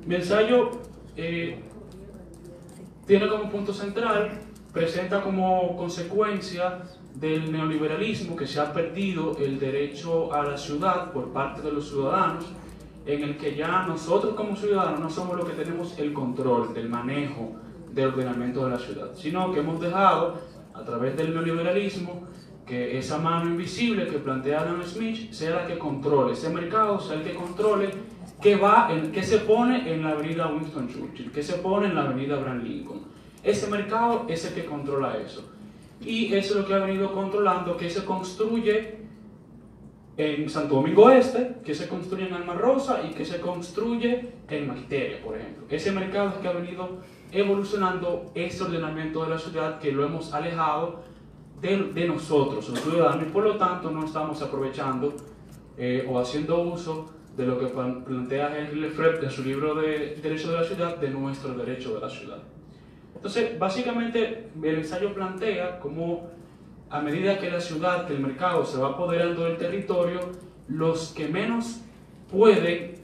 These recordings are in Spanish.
Mi ensayo tiene como punto central, presenta como consecuencia del neoliberalismo que se ha perdido el derecho a la ciudad por parte de los ciudadanos, en el que ya nosotros como ciudadanos no somos los que tenemos el control del manejo del ordenamiento de la ciudad, sino que hemos dejado a través del neoliberalismo que esa mano invisible que plantea Adam Smith sea la que controle ese mercado, sea el que controle qué se pone en la avenida Winston Churchill, qué se pone en la avenida Abraham Lincoln. Ese mercado es el que controla eso. Y eso es lo que ha venido controlando, que se construye en Santo Domingo Este, que se construye en Alma Rosa y que se construye en Maquiteria, por ejemplo. Ese mercado es que ha venido evolucionando ese ordenamiento de la ciudad, que lo hemos alejado de nosotros, los ciudadanos, y por lo tanto no estamos aprovechando o haciendo uso de lo que plantea Henry Lefebvre en su libro de Derecho de la Ciudad, de nuestro derecho de la ciudad. Entonces, básicamente, el ensayo plantea cómo a medida que la ciudad, que el mercado se va apoderando del territorio, los que menos pueden,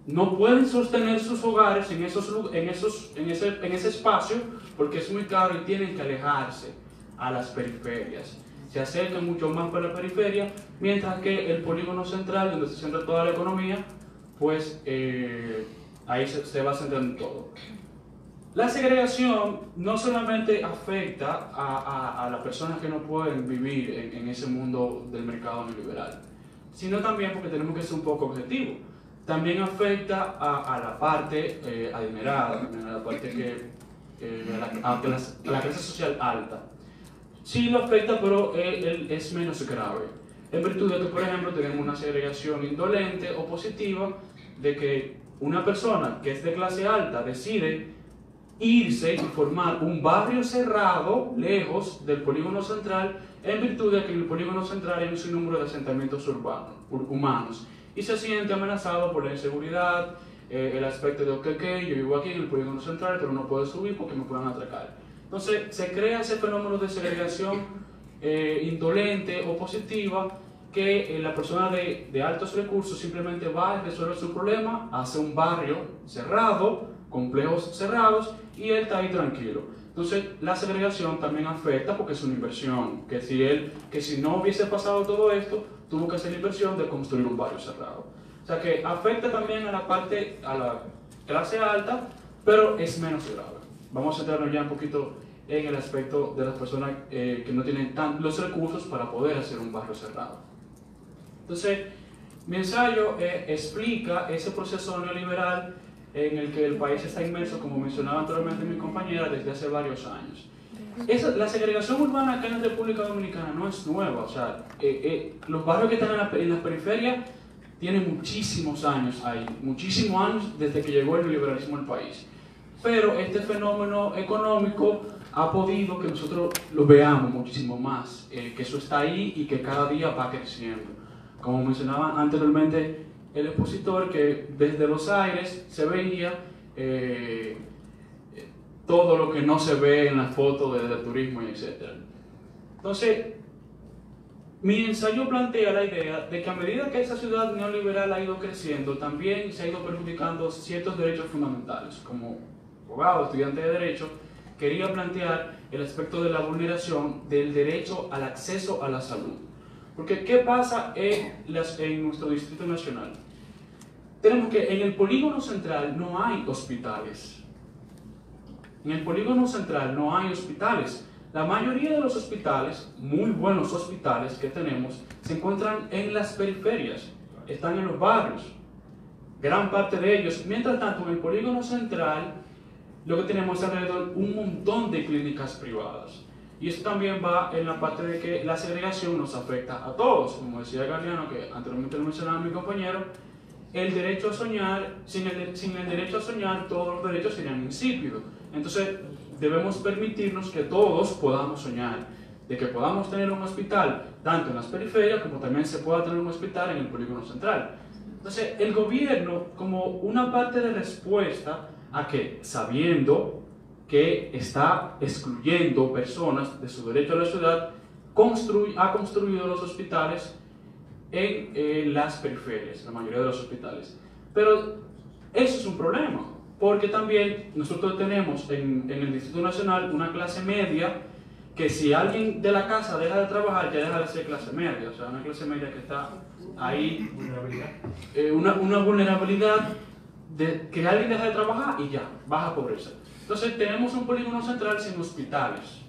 no pueden sostener sus hogares en ese espacio porque es muy caro y tienen que alejarse a las periferias. Se acercan mucho más para la periferia, mientras que el polígono central, donde se centra toda la economía, pues ahí se va centrando todo. La segregación no solamente afecta a las personas que no pueden vivir en ese mundo del mercado neoliberal, sino también, porque tenemos que ser un poco objetivos, también afecta a la parte adinerada, a la parte a la clase social alta. Sí lo afecta, pero es menos grave, en virtud de que, por ejemplo, tenemos una segregación indolente o positiva, de que una persona que es de clase alta decide irse y formar un barrio cerrado, lejos del polígono central, en virtud de que en el polígono central hay un sinnúmero de asentamientos humanos, y se siente amenazado por la inseguridad, el aspecto de ok, yo vivo aquí en el polígono central, pero no puedo subir porque me puedan atracar. Entonces se crea ese fenómeno de segregación indolente o positiva, que la persona de altos recursos simplemente va y resuelve su problema, hace un barrio cerrado, complejos cerrados, y él está ahí tranquilo. Entonces la segregación también afecta porque es una inversión, que si no hubiese pasado todo esto, tuvo que hacer la inversión de construir un barrio cerrado. O sea que afecta también a la clase alta, pero es menos grave. Vamos a centrarnos ya un poquito en el aspecto de las personas que no tienen los recursos para poder hacer un barrio cerrado. Entonces, mi ensayo explica ese proceso neoliberal en el que el país está inmerso, como mencionaba anteriormente mi compañera, desde hace varios años. La segregación urbana acá en la República Dominicana no es nueva, o sea, los barrios que están en las periferias tienen muchísimos años ahí, muchísimos años desde que llegó el neoliberalismo al país. Pero este fenómeno económico ha podido que nosotros lo veamos muchísimo más, que eso está ahí y que cada día va creciendo. Como mencionaba anteriormente el expositor, que desde los aires se veía todo lo que no se ve en las fotos del turismo y etc. Entonces, mi ensayo plantea la idea de que a medida que esa ciudad neoliberal ha ido creciendo, también se ha ido perjudicando ciertos derechos fundamentales. Como abogado, estudiante de Derecho, quería plantear el aspecto de la vulneración del derecho al acceso a la salud. Porque, ¿qué pasa en nuestro Distrito Nacional? Tenemos que en el polígono central no hay hospitales. En el polígono central no hay hospitales. La mayoría de los hospitales, muy buenos hospitales que tenemos, se encuentran en las periferias, están en los barrios, gran parte de ellos. Mientras tanto, en el polígono central, lo que tenemos es alrededor un montón de clínicas privadas. Y eso también va en la parte de que la segregación nos afecta a todos. Como decía Galeano, que anteriormente lo mencionaba mi compañero, el derecho a soñar, sin el derecho a soñar, todos los derechos serían insípidos. Entonces, debemos permitirnos que todos podamos soñar, de que podamos tener un hospital tanto en las periferias como también se pueda tener un hospital en el polígono central. Entonces, el gobierno, como una parte de respuesta a que, sabiendo que está excluyendo personas de su derecho a la ciudad, ha construido los hospitales en las periferias, la mayoría de los hospitales. Pero eso es un problema, porque también nosotros tenemos en el Distrito Nacional una clase media que si alguien de la casa deja de trabajar, ya deja de ser clase media, o sea, una clase media que está ahí, una vulnerabilidad de que alguien deja de trabajar y ya, baja pobreza. Entonces tenemos un polígono central sin hospitales,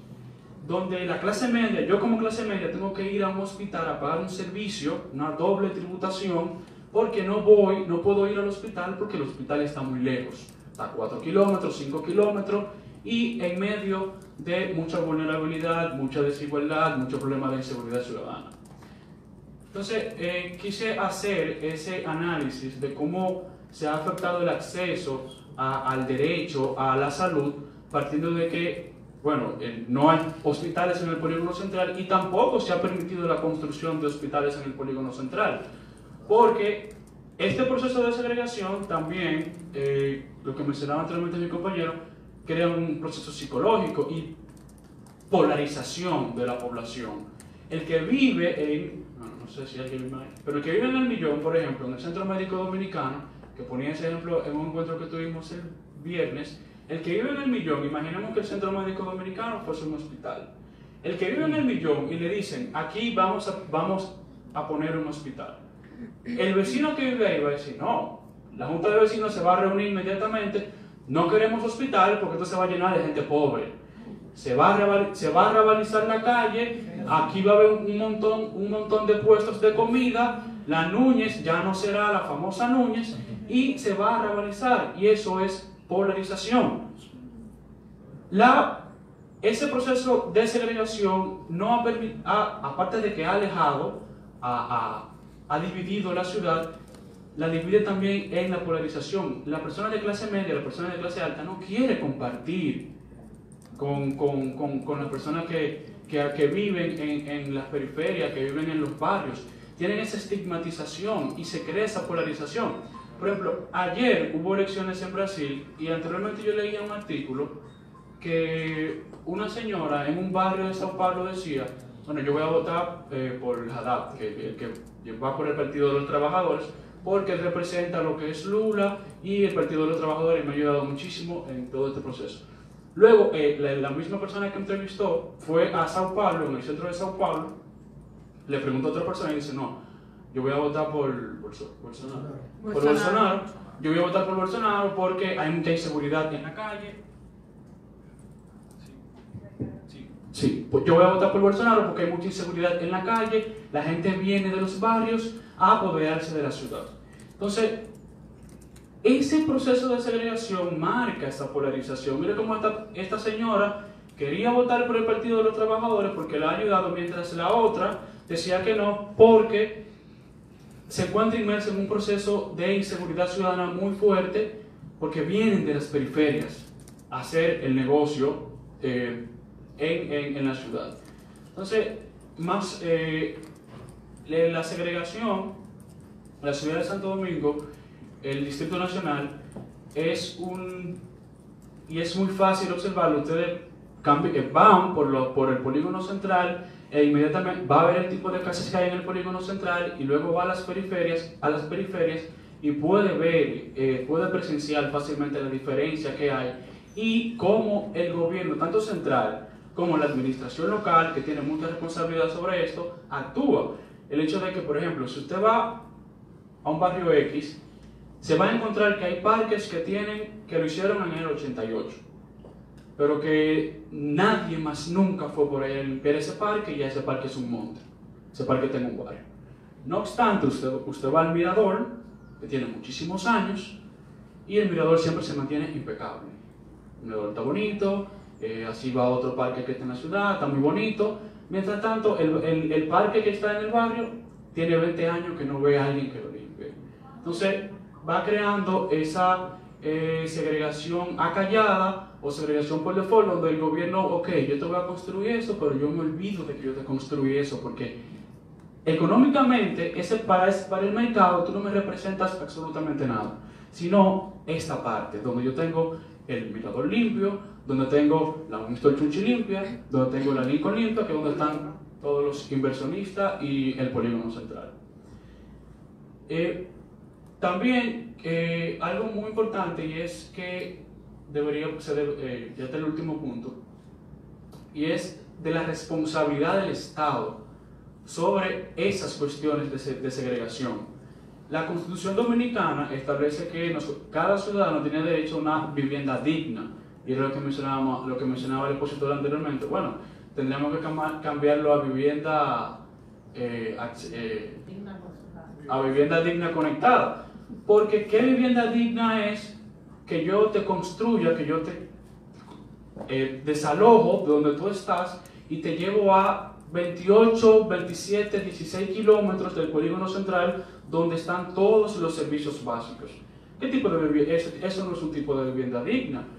donde la clase media, yo como clase media tengo que ir a un hospital a pagar un servicio, una doble tributación, porque no puedo ir al hospital porque el hospital está muy lejos, está a 4 kilómetros, 5 kilómetros, y en medio de mucha vulnerabilidad, mucha desigualdad, muchos problemas de inseguridad ciudadana. Entonces, quise hacer ese análisis de cómo se ha afectado el acceso al derecho a la salud, partiendo de que, bueno, no hay hospitales en el polígono central y tampoco se ha permitido la construcción de hospitales en el polígono central, porque este proceso de segregación también, lo que mencionaba anteriormente mi compañero, crea un proceso psicológico y polarización de la población. El que vive en, no sé si alguien vive ahí, pero el que vive en El Millón, por ejemplo, en el Centro Médico Dominicano, que ponía ese ejemplo en un encuentro que tuvimos el viernes, el que vive en El Millón, imaginemos que el Centro Médico Dominicano fuese un hospital. El que vive en El Millón y le dicen, aquí vamos a poner un hospital. El vecino que vive ahí va a decir, no, la Junta de Vecinos se va a reunir inmediatamente, no queremos hospital porque esto se va a llenar de gente pobre. Se va a revalizar la calle, aquí va a haber un montón de puestos de comida, la Núñez ya no será la famosa Núñez y se va a revalizar, y eso es polarización. Ese proceso de segregación no aparte de que ha alejado, ha dividido la ciudad, la divide también en la polarización. La persona de clase media, la persona de clase alta no quiere compartir con las personas que viven en las periferias, que viven en los barrios. Tienen esa estigmatización y se crea esa polarización. Por ejemplo, ayer hubo elecciones en Brasil y anteriormente yo leía un artículo que una señora en un barrio de Sao Paulo decía, bueno, yo voy a votar por Haddad, que va por el Partido de los Trabajadores, porque él representa lo que es Lula y el Partido de los Trabajadores me ha ayudado muchísimo en todo este proceso. Luego, la misma persona que entrevistó fue a Sao Paulo, en el centro de Sao Paulo, le preguntó a otra persona y dice, no, yo voy a votar por Bolsonaro, yo voy a votar por Bolsonaro porque hay mucha inseguridad en la calle. Sí, pues yo voy a votar por Bolsonaro porque hay mucha inseguridad en la calle, la gente viene de los barrios a apoderarse de la ciudad. Entonces, ese proceso de segregación marca esa polarización. Mire cómo esta señora quería votar por el Partido de los Trabajadores porque la ha ayudado, mientras la otra decía que no porque se encuentra inmersa en un proceso de inseguridad ciudadana muy fuerte porque vienen de las periferias a hacer el negocio en la ciudad. Entonces, la segregación, la ciudad de Santo Domingo, el Distrito Nacional, es muy fácil observarlo. Ustedes van por el polígono central e inmediatamente va a ver el tipo de casas que hay en el polígono central y luego va a las periferias y puede presenciar fácilmente la diferencia que hay y cómo el gobierno, tanto central como la administración local, que tiene mucha responsabilidad sobre esto, actúa. El hecho de que, por ejemplo, si usted va a un barrio X, se va a encontrar que hay parques que lo hicieron en el 88, pero que nadie más nunca fue por ahí a limpiar ese parque y ya ese parque es un monte, ese parque tiene un barrio. No obstante, usted va al mirador, que tiene muchísimos años, y el mirador siempre se mantiene impecable. El mirador está bonito, así va otro parque que está en la ciudad, está muy bonito. Mientras tanto, el parque que está en el barrio tiene 20 años que no ve a alguien que lo limpie. Entonces, va creando esa segregación acallada o segregación por default, donde el gobierno, ok, yo te voy a construir eso, pero yo me olvido de que yo te construí eso, porque económicamente, para el mercado, tú no me representas absolutamente nada, sino esta parte, donde yo tengo el mirador limpio, donde tengo la Winston Churchill limpia, donde tengo la Lincoln limpia, que es donde están todos los inversionistas y el polígono central. También algo muy importante, y es que ya está el último punto, y es de la responsabilidad del Estado sobre esas cuestiones de segregación. La Constitución Dominicana establece que cada ciudadano tiene derecho a una vivienda digna, y es lo que mencionaba el expositor anteriormente. Bueno, tendríamos que cambiarlo a vivienda digna conectada, porque ¿qué vivienda digna es? Que yo te construya, que yo te desalojo de donde tú estás y te llevo a 28, 27, 16 kilómetros del polígono central donde están todos los servicios básicos. ¿Qué tipo de vivienda? Eso no es un tipo de vivienda digna.